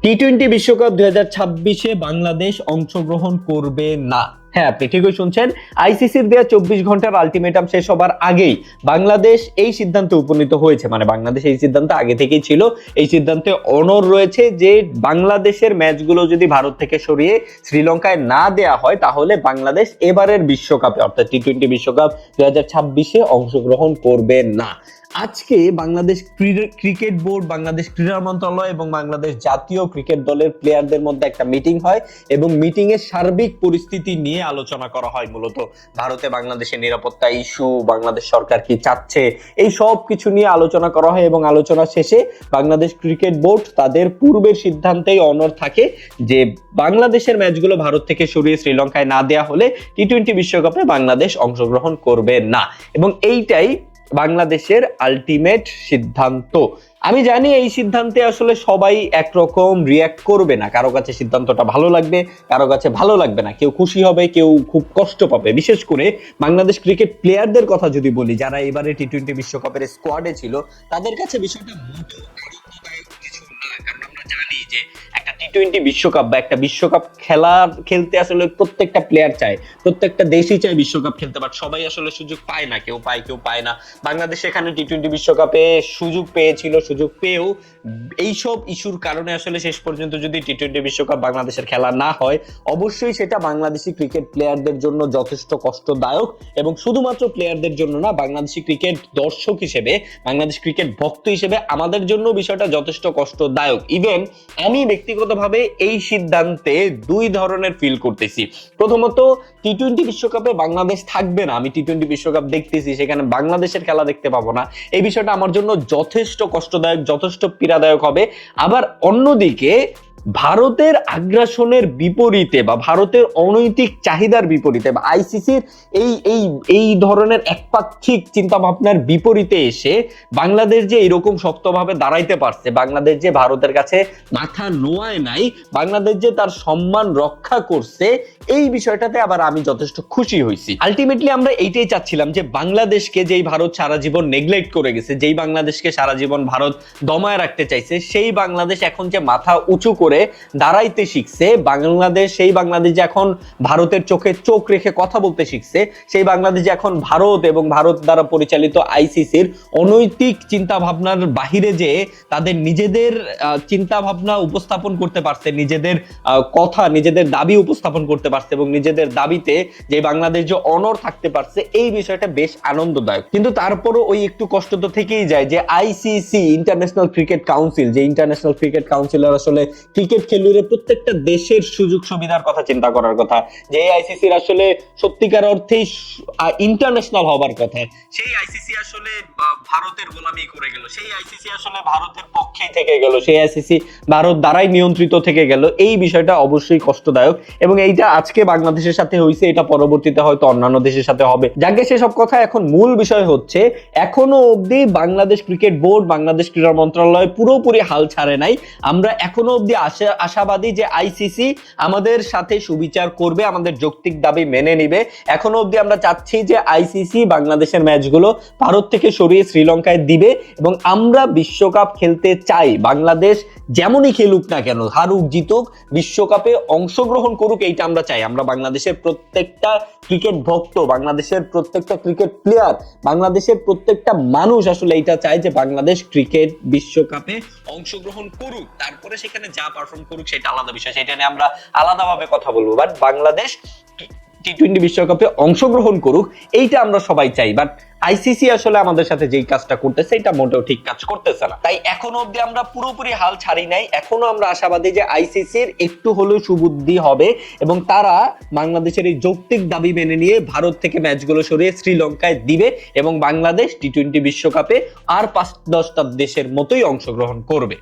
টি-20 বিশ্বকাপ 2026-এ বাংলাদেশ অংশগ্রহণ করবে না। হ্যাঁ, আপনি ঠিকই শুনছেন। আইসিসির দেয়া 24 ঘন্টার আলটিমেটাম শেষ হবার আগেই বাংলাদেশ এই সিদ্ধান্তে উপনীত হয়েছে, মানে বাংলাদেশ এই সিদ্ধান্ত আগে থেকেই ছিল। এই সিদ্ধান্তে অনড় রয়েছে যে বাংলাদেশের ম্যাচগুলো যদি ভারত থেকে সরিয়ে শ্রীলঙ্কায় না দেয়া হয় তাহলে বাংলাদেশ এবারের বিশ্বকাপে অর্থাৎ টি-20 বিশ্বকাপ 2026-এ অংশগ্রহণ করবে না। আজকে বাংলাদেশ ক্রিকেট বোর্ড, বাংলাদেশ ক্রীড়া মন্ত্রণালয় এবং বাংলাদেশ জাতীয় ক্রিকেট দলের প্লেয়ারদের মধ্যে একটা মিটিং হয় এবং মিটিং এর সার্বিক পরিস্থিতি নিয়ে আলোচনা করা হয়। মূলত ভারতে বাংলাদেশের নিরাপত্তা ইস্যু, বাংলাদেশ সরকার কি চাচ্ছে, এই সব কিছু নিয়ে আলোচনা করা হয় এবং আলোচনা শেষে বাংলাদেশ ক্রিকেট বোর্ড তাদের পূর্বের সিদ্ধান্তেই অনড় থাকে যে বাংলাদেশের ম্যাচগুলো ভারত থেকে সরিয়ে শ্রীলঙ্কায় না দেয়া হলে টি-20 বিশ্বকাপে বাংলাদেশ অংশগ্রহণ করবে না, এবং এইটাই বাংলাদেশের আলটিমেট সিদ্ধান্ত। আমি জানি এই সিদ্ধান্তে আসলে সবাই একরকম রিয়্যাক্ট করবে না, কারো কাছে সিদ্ধান্তটা ভালো লাগবে, কারো কাছে ভালো লাগবে না, কেউ খুশি হবে, কেউ খুব কষ্ট পাবে। বিশেষ করে বাংলাদেশ ক্রিকেট প্লেয়ারদের কথা যদি বলি, যারা এবারে টি-20 বিশ্বকাপের স্কোয়াডে ছিল, তাদের কাছে বিষয়টা মোটেও আনন্দদায়ক কিছু না। কারণ আমরা জানি যে একটা টি-20 বিশ্বকাপ বা একটা বিশ্বকাপ খেলতে আসলে প্রত্যেকটা প্লেয়ার চায়, প্রত্যেকটা দেশই চায় বিশ্বকাপ খেলতে, বাট সবাই আসলে সুযোগ পায় না, কেউ পায় কেউ পায় না। বাংলাদেশ এখানে টি-20 বিশ্বকাপে সুযোগ পেয়েছিল, সুযোগ পেয়েও এইসব ইস্যুর কারণে আসলে শেষ পর্যন্ত যদি টি-20 বিশ্বকাপ বাংলাদেশের খেলা না হয়, অবশ্যই সেটা বাংলাদেশি ক্রিকেট প্লেয়ারদের জন্য যথেষ্ট কষ্টদায়ক, এবং শুধুমাত্র প্লেয়ারদের জন্য না, বাংলাদেশি ক্রিকেট দর্শক হিসেবে, বাংলাদেশ ক্রিকেট ভক্ত হিসেবে আমাদের জন্য বিষয়টা যথেষ্ট কষ্টদায়ক। ইভেন আমি ব্যক্তিগতভাবে এই সিদ্ধান্তে দুই ধরনের ফিল করতেছি। প্রথমত, টি-20 বিশ্বকাপে বাংলাদেশ থাকবে না, আমি টি-20 বিশ্বকাপ দেখতেছি, সেখানে বাংলাদেশের খেলা দেখতে পাবো না, এই বিষয়টা আমার জন্য যথেষ্ট কষ্টদায়ক, যথেষ্ট পীড়াদায়ক হবে। আবার অন্যদিকে ভারতের আগ্রাসনের বিপরীতে বা ভারতের অনৈতিক চাহিদার বিপরীতে বা আইসিসির এই এই এই ধরনের একপাক্ষিক চিন্তা ভাবনার বিপরীতে এসে বাংলাদেশ যে এরকম শক্তভাবে দাঁড়াইতে পারছে, বাংলাদেশ যে ভারতের কাছে মাথা নোয়ায় নাই, বাংলাদেশ যে তার সম্মান রক্ষা করছে, এই বিষয়টাতে আবার আমি যথেষ্ট খুশি হয়েছি। আলটিমেটলি আমরা এইটাই চাচ্ছিলাম যে বাংলাদেশকে যেই ভারত সারা জীবন নেগলেক্ট করে গেছে, যেই বাংলাদেশকে সারা জীবন ভারত দমায় রাখতে চাইছে, সেই বাংলাদেশ এখন যে মাথা উঁচু করে দাঁড়াইতে শিখছে, বাংলাদেশ, সেই বাংলাদেশ যে এখন ভারতের চোখে চোখ রেখে কথা বলতে শিখছে, সেই বাংলাদেশ যে এখন ভারত এবং ভারত দ্বারা পরিচালিত আইসিসির অনৈতিক চিন্তা ভাবনার বাহিরে যে তাদের নিজেদের চিন্তা ভাবনা উপস্থাপন করতে পারছে, নিজেদের কথা, নিজেদের দাবি উপস্থাপন করতে পারছে, এবং নিজেদের দাবিতে যে বাংলাদেশ যে অনড় থাকতে পারছে, এই বিষয়টা বেশ আনন্দদায়ক। কিন্তু তারপরও ওই একটু কষ্ট তো থেকেই যায় যে আইসিসি, ইন্টারন্যাশনাল ক্রিকেট কাউন্সিল, যে ইন্টারন্যাশনাল ক্রিকেট কাউন্সিলর আসলে ক্রিকেট খেলুড়ে প্রত্যেকটা দেশের সুযোগ সুবিধার কথা চিন্তা করার কথা, যে আইসিসির আসলে সত্যিকার অর্থেই ইন্টারন্যাশনাল হবার কথা, সেই আইসিসি আসলে ভারতের গোলামি করে গেল, সেই আইসিসি আসলে ভারতের পক্ষেই থেকে গেল, সেই আইসিসি ভারত দ্বারাই নিয়ন্ত্রিত থেকে গেল। এই বিষয়টা অবশ্যই কষ্টদায়ক, এবং এইটা আজকে বাংলাদেশের সাথে হয়েছে, এটা পরবর্তীতে হয়তো অন্যান্য দেশের সাথে হবে। যাকে সেসব কথা, এখন মূল বিষয় হচ্ছে এখনো অবধি বাংলাদেশ ক্রিকেট বোর্ড, বাংলাদেশ ক্রীড়া মন্ত্রণালয় পুরোপুরি হাল ছাড়ে নাই। আমরা এখনো অবধি আশাবাদী যে আইসিসি আমাদের সাথে সুবিচার করবে, আমাদের যৌক্তিক দাবি মেনে নিবে। এখনো অবধি আমরা চাচ্ছি যে আইসিসি বাংলাদেশের ম্যাচগুলো ভারত থেকে সরিয়ে শ্রীলঙ্কায় দিবে, এবং আমরা বিশ্বকাপ খেলতে চাই। বাংলাদেশ যেমনই খেলুক না কেন, হারুক জিতুক, বিশ্বকাপে অংশগ্রহণ করুক, এইটা আমরা চাই। আমরা বাংলাদেশের প্রত্যেকটা ক্রিকেট ভক্ত, বাংলাদেশের প্রত্যেকটা ক্রিকেট প্লেয়ার, বাংলাদেশের প্রত্যেকটা মানুষ আসলে এইটা চায় যে বাংলাদেশ ক্রিকেট বিশ্বকাপে অংশগ্রহণ করুক, তারপরে সেখানে যা পারফর্ম করুক সেটা আলাদা বিষয়, সেটা নিয়ে আমরা আলাদাভাবে কথা বলবো। বাট বাংলাদেশ টি-20 বিশ্বকাপে অংশগ্রহণ করুক, এইটা আমরা সবাই চাই। বাট আইসিসি আসলে আমাদের সাথে যেই কাজটা করতেছে, এটা মোটেও ঠিক কাজ করতেছে না। তাই এখনো অবধি আমরা পুরোপুরি হাল ছাড়ি নাই, এখনো আমরা আশাবাদী যে আইসিসির একটু হলেও সুবুদ্ধি হবে, এবং তারা বাংলাদেশের এই যৌক্তিক দাবি মেনে নিয়ে ভারত থেকে ম্যাচগুলো সরিয়ে শ্রীলঙ্কায় দিবে, এবং বাংলাদেশ টি-20 বিশ্বকাপে আর 5-10টা দেশের মতোই অংশগ্রহণ করবে।